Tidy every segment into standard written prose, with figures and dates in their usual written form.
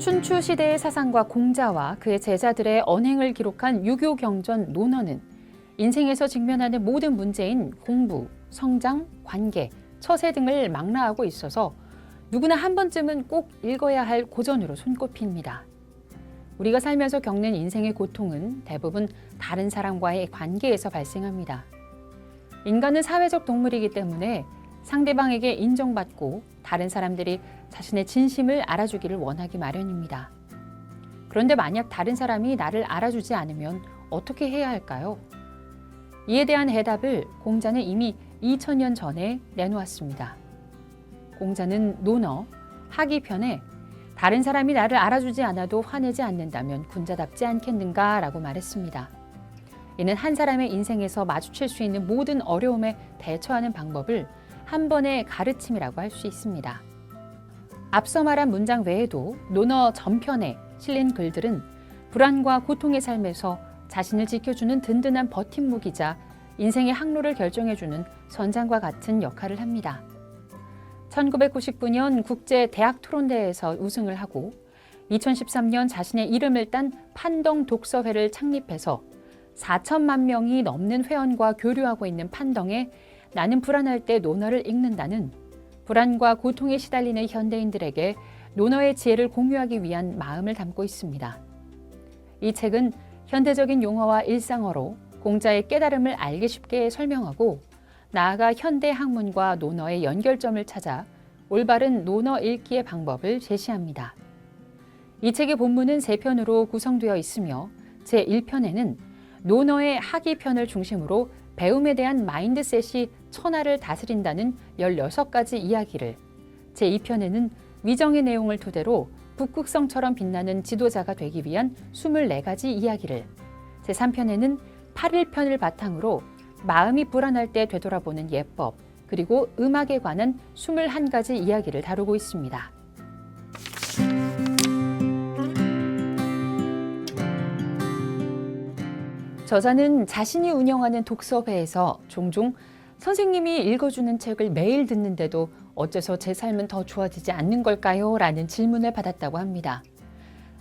춘추 시대의 사상과 공자와 그의 제자들의 언행을 기록한 유교 경전 논어는 인생에서 직면하는 모든 문제인 공부, 성장, 관계, 처세 등을 망라하고 있어서 누구나 한 번쯤은 꼭 읽어야 할 고전으로 손꼽힙니다. 우리가 살면서 겪는 인생의 고통은 대부분 다른 사람과의 관계에서 발생합니다. 인간은 사회적 동물이기 때문에 상대방에게 인정받고 다른 사람들이 자신의 진심을 알아주기를 원하기 마련입니다. 그런데 만약 다른 사람이 나를 알아주지 않으면 어떻게 해야 할까요? 이에 대한 해답을 공자는 이미 2000년 전에 내놓았습니다. 공자는 논어, 하기편에 다른 사람이 나를 알아주지 않아도 화내지 않는다면 군자답지 않겠는가 라고 말했습니다. 이는 한 사람의 인생에서 마주칠 수 있는 모든 어려움에 대처하는 방법을 한 번의 가르침이라고 할 수 있습니다. 앞서 말한 문장 외에도 논어 전편에 실린 글들은 불안과 고통의 삶에서 자신을 지켜주는 든든한 버팀목이자 인생의 항로를 결정해주는 선장과 같은 역할을 합니다. 1999년 국제대학토론대회에서 우승을 하고 2013년 자신의 이름을 딴 판덩 독서회를 창립해서 4천만 명이 넘는 회원과 교류하고 있는 판덩에 나는 불안할 때 논어를 읽는다는 불안과 고통에 시달리는 현대인들에게 논어의 지혜를 공유하기 위한 마음을 담고 있습니다. 이 책은 현대적인 용어와 일상어로 공자의 깨달음을 알기 쉽게 설명하고 나아가 현대 학문과 논어의 연결점을 찾아 올바른 논어 읽기의 방법을 제시합니다. 이 책의 본문은 3편으로 구성되어 있으며 제1편에는 논어의 하기편을 중심으로 배움에 대한 마인드셋이 천하를 다스린다는 16가지 이야기를, 제2편에는 위정의 내용을 토대로 북극성처럼 빛나는 지도자가 되기 위한 24가지 이야기를, 제3편에는 8일편을 바탕으로 마음이 불안할 때 되돌아보는 예법, 그리고 음악에 관한 21가지 이야기를 다루고 있습니다. 저자는 자신이 운영하는 독서회에서 종종 선생님이 읽어주는 책을 매일 듣는데도 어째서 제 삶은 더 좋아지지 않는 걸까요? 라는 질문을 받았다고 합니다.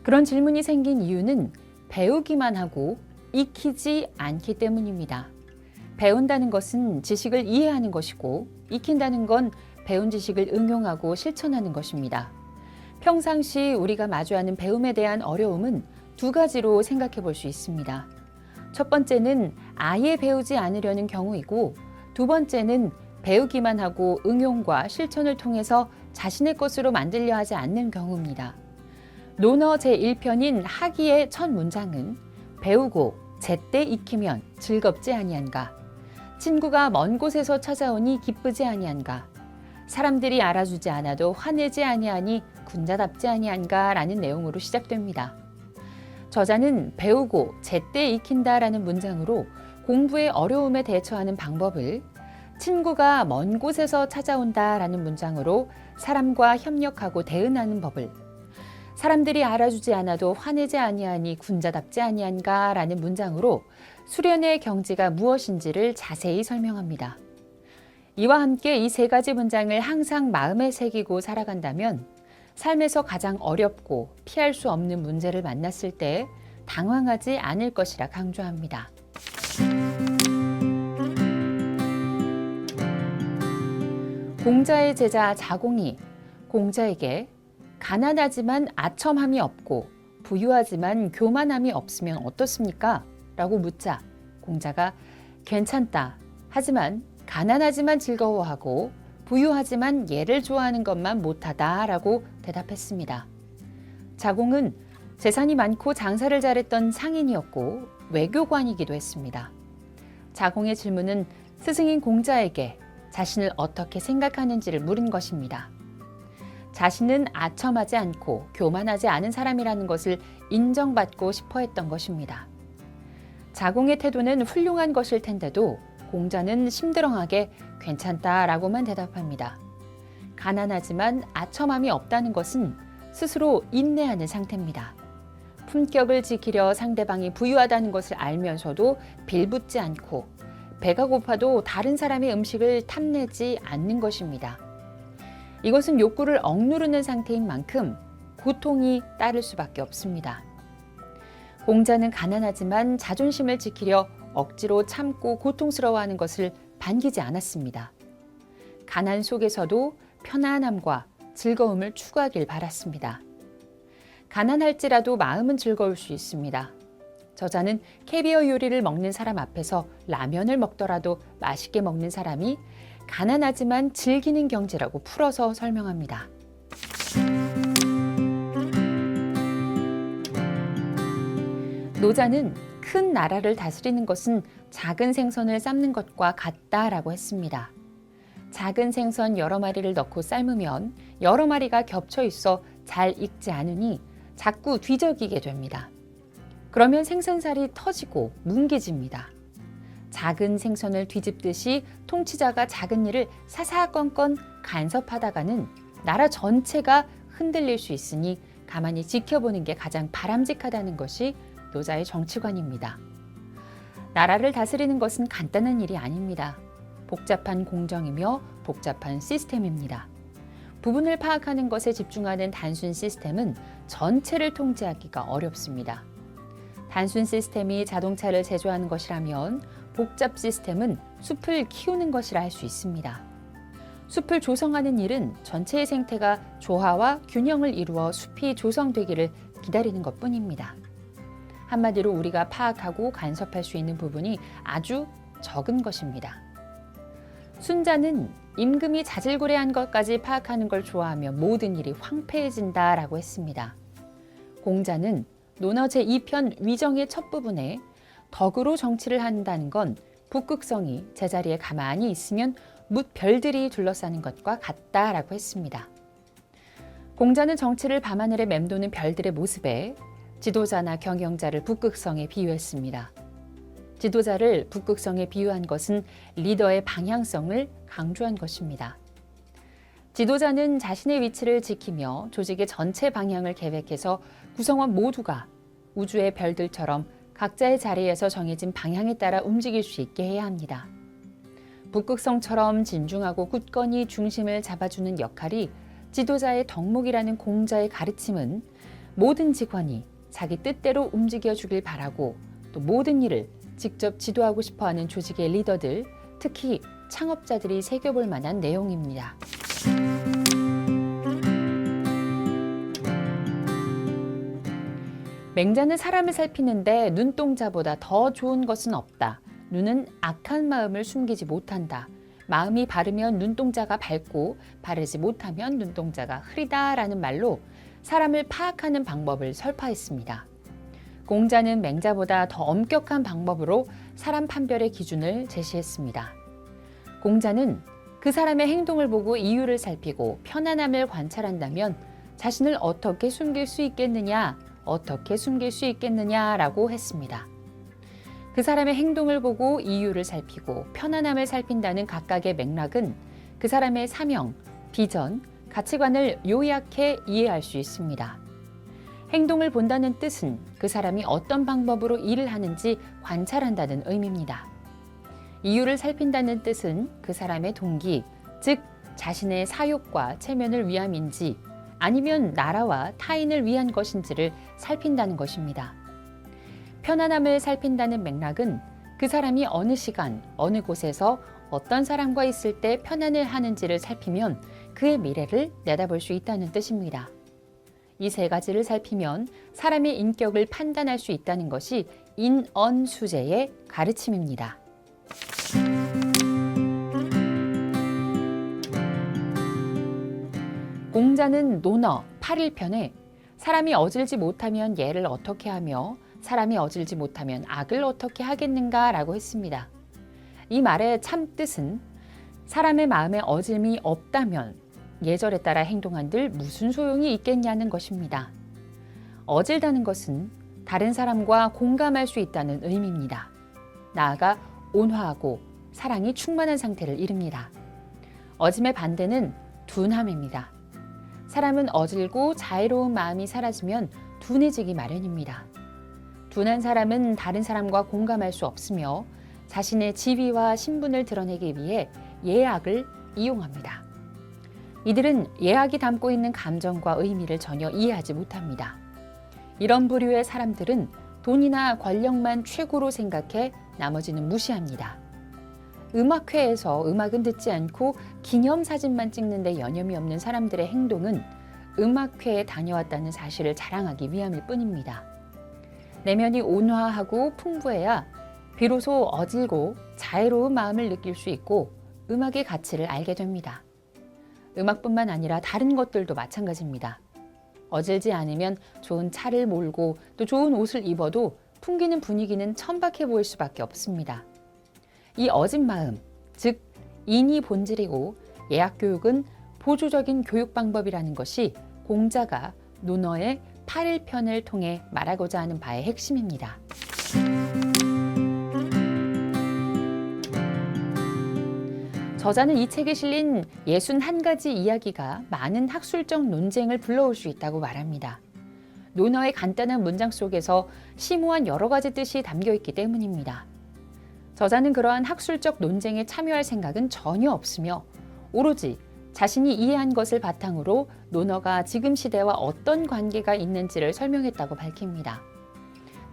그런 질문이 생긴 이유는 배우기만 하고 익히지 않기 때문입니다. 배운다는 것은 지식을 이해하는 것이고 익힌다는 건 배운 지식을 응용하고 실천하는 것입니다. 평상시 우리가 마주하는 배움에 대한 어려움은 2가지로 생각해 볼 수 있습니다. 첫 번째는 아예 배우지 않으려는 경우이고 2번째는 배우기만 하고 응용과 실천을 통해서 자신의 것으로 만들려 하지 않는 경우입니다. 논어 제1편인 하기의 첫 문장은 배우고 제때 익히면 즐겁지 아니한가, 친구가 먼 곳에서 찾아오니 기쁘지 아니한가, 사람들이 알아주지 않아도 화내지 아니하니 군자답지 아니한가 라는 내용으로 시작됩니다. 저자는 배우고 제때 익힌다라는 문장으로 공부의 어려움에 대처하는 방법을, 친구가 먼 곳에서 찾아온다라는 문장으로 사람과 협력하고 대응하는 법을, 사람들이 알아주지 않아도 화내지 아니하니 군자답지 아니한가라는 문장으로 수련의 경지가 무엇인지를 자세히 설명합니다. 이와 함께 이 3가지 문장을 항상 마음에 새기고 살아간다면 삶에서 가장 어렵고 피할 수 없는 문제를 만났을 때 당황하지 않을 것이라 강조합니다. 공자의 제자 자공이 공자에게 가난하지만 아첨함이 없고 부유하지만 교만함이 없으면 어떻습니까? 라고 묻자 공자가 괜찮다. 하지만 가난하지만 즐거워하고 부유하지만 얘를 좋아하는 것만 못하다 라고 대답했습니다. 자공은 재산이 많고 장사를 잘했던 상인이었고 외교관이기도 했습니다. 자공의 질문은 스승인 공자에게 자신을 어떻게 생각하는지를 물은 것입니다. 자신은 아첨하지 않고 교만하지 않은 사람이라는 것을 인정받고 싶어 했던 것입니다. 자공의 태도는 훌륭한 것일 텐데도 공자는 심드렁하게 괜찮다라고만 대답합니다. 가난하지만 아첨함이 없다는 것은 스스로 인내하는 상태입니다. 품격을 지키려 상대방이 부유하다는 것을 알면서도 빌붙지 않고 배가 고파도 다른 사람의 음식을 탐내지 않는 것입니다. 이것은 욕구를 억누르는 상태인 만큼 고통이 따를 수밖에 없습니다. 공자는 가난하지만 자존심을 지키려 억지로 참고 고통스러워하는 것을 반기지 않았습니다. 가난 속에서도 편안함과 즐거움을 추구하길 바랐습니다. 가난할지라도 마음은 즐거울 수 있습니다. 저자는 캐비어 요리를 먹는 사람 앞에서 라면을 먹더라도 맛있게 먹는 사람이 가난하지만 즐기는 경지라고 풀어서 설명합니다. 노자는 큰 나라를 다스리는 것은 작은 생선을 삶는 것과 같다라고 했습니다. 작은 생선 여러 마리를 넣고 삶으면 여러 마리가 겹쳐 있어 잘 익지 않으니 자꾸 뒤적이게 됩니다. 그러면 생선살이 터지고 뭉개집니다. 작은 생선을 뒤집듯이 통치자가 작은 일을 사사건건 간섭하다가는 나라 전체가 흔들릴 수 있으니 가만히 지켜보는 게 가장 바람직하다는 것이 노자의 정치관입니다. 나라를 다스리는 것은 간단한 일이 아닙니다. 복잡한 공정이며 복잡한 시스템입니다. 부분을 파악하는 것에 집중하는 단순 시스템은 전체를 통제하기가 어렵습니다. 단순 시스템이 자동차를 제조하는 것이라면 복잡 시스템은 숲을 키우는 것이라 할 수 있습니다. 숲을 조성하는 일은 전체의 생태가 조화와 균형을 이루어 숲이 조성되기를 기다리는 것뿐입니다. 한마디로 우리가 파악하고 간섭할 수 있는 부분이 아주 적은 것입니다. 순자는 임금이 자질구레한 것까지 파악하는 걸 좋아하며 모든 일이 황폐해진다라고 했습니다. 공자는 논어 제2편 위정의 첫 부분에 덕으로 정치를 한다는 건 북극성이 제자리에 가만히 있으면 뭇 별들이 둘러싸는 것과 같다라고 했습니다. 공자는 정치를 밤하늘에 맴도는 별들의 모습에 지도자나 경영자를 북극성에 비유했습니다. 지도자를 북극성에 비유한 것은 리더의 방향성을 강조한 것입니다. 지도자는 자신의 위치를 지키며 조직의 전체 방향을 계획해서 구성원 모두가 우주의 별들처럼 각자의 자리에서 정해진 방향에 따라 움직일 수 있게 해야 합니다. 북극성처럼 진중하고 굳건히 중심을 잡아주는 역할이 지도자의 덕목이라는 공자의 가르침은 모든 직원이 자기 뜻대로 움직여주길 바라고 또 모든 일을 직접 지도하고 싶어하는 조직의 리더들, 특히 창업자들이 새겨볼 만한 내용입니다. 맹자는 사람을 살피는데 눈동자보다 더 좋은 것은 없다. 눈은 악한 마음을 숨기지 못한다. 마음이 바르면 눈동자가 밝고 바르지 못하면 눈동자가 흐리다라는 말로 사람을 파악하는 방법을 설파했습니다. 공자는 맹자보다 더 엄격한 방법으로 사람 판별의 기준을 제시했습니다. 공자는 그 사람의 행동을 보고 이유를 살피고 편안함을 관찰한다면 자신을 어떻게 숨길 수 있겠느냐라고 했습니다. 그 사람의 행동을 보고 이유를 살피고 편안함을 살핀다는 각각의 맥락은 그 사람의 사명, 비전, 가치관을 요약해 이해할 수 있습니다. 행동을 본다는 뜻은 그 사람이 어떤 방법으로 일을 하는지 관찰한다는 의미입니다. 이유를 살핀다는 뜻은 그 사람의 동기, 즉 자신의 사욕과 체면을 위함인지 아니면 나라와 타인을 위한 것인지를 살핀다는 것입니다. 편안함을 살핀다는 맥락은 그 사람이 어느 시간, 어느 곳에서 어떤 사람과 있을 때 편안을 하는지를 살피면 그의 미래를 내다볼 수 있다는 뜻입니다. 이 세 가지를 살피면 사람의 인격을 판단할 수 있다는 것이 인언수제의 가르침입니다. 공자는 논어 8일편에 사람이 어질지 못하면 예를 어떻게 하며 사람이 어질지 못하면 악을 어떻게 하겠는가라고 했습니다. 이 말의 참 뜻은 사람의 마음에 어질미 없다면 예절에 따라 행동한들 무슨 소용이 있겠냐는 것입니다. 어질다는 것은 다른 사람과 공감할 수 있다는 의미입니다. 나아가 온화하고 사랑이 충만한 상태를 이릅니다. 어짐의 반대는 둔함입니다. 사람은 어질고 자애로운 마음이 사라지면 둔해지기 마련입니다. 둔한 사람은 다른 사람과 공감할 수 없으며 자신의 지위와 신분을 드러내기 위해 예악을 이용합니다. 이들은 예학이 담고 있는 감정과 의미를 전혀 이해하지 못합니다. 이런 부류의 사람들은 돈이나 권력만 최고로 생각해 나머지는 무시합니다. 음악회에서 음악은 듣지 않고 기념사진만 찍는데 여념이 없는 사람들의 행동은 음악회에 다녀왔다는 사실을 자랑하기 위함일 뿐입니다. 내면이 온화하고 풍부해야 비로소 어질고 자애로운 마음을 느낄 수 있고 음악의 가치를 알게 됩니다. 음악뿐만 아니라 다른 것들도 마찬가지입니다. 어질지 않으면 좋은 차를 몰고 또 좋은 옷을 입어도 풍기는 분위기는 천박해 보일 수밖에 없습니다. 이 어진 마음, 즉 인이 본질이고 예학교육은 보조적인 교육 방법이라는 것이 공자가 논어의 8일편을 통해 말하고자 하는 바의 핵심입니다. 저자는 이 책에 실린 61가지 이야기가 많은 학술적 논쟁을 불러올 수 있다고 말합니다. 논어의 간단한 문장 속에서 심오한 여러 가지 뜻이 담겨 있기 때문입니다. 저자는 그러한 학술적 논쟁에 참여할 생각은 전혀 없으며 오로지 자신이 이해한 것을 바탕으로 논어가 지금 시대와 어떤 관계가 있는지를 설명했다고 밝힙니다.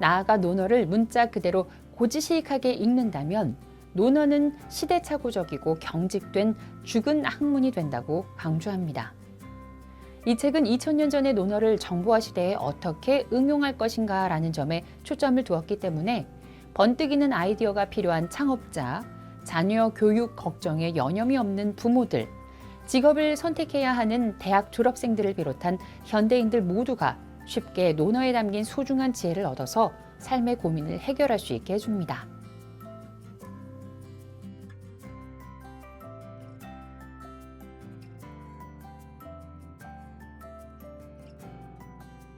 나아가 논어를 문자 그대로 고지식하게 읽는다면 논어는 시대착오적이고 경직된 죽은 학문이 된다고 강조합니다. 이 책은 2000년 전의 논어를 정보화 시대에 어떻게 응용할 것인가 라는 점에 초점을 두었기 때문에 번뜩이는 아이디어가 필요한 창업자, 자녀 교육 걱정에 여념이 없는 부모들, 직업을 선택해야 하는 대학 졸업생들을 비롯한 현대인들 모두가 쉽게 논어에 담긴 소중한 지혜를 얻어서 삶의 고민을 해결할 수 있게 해줍니다.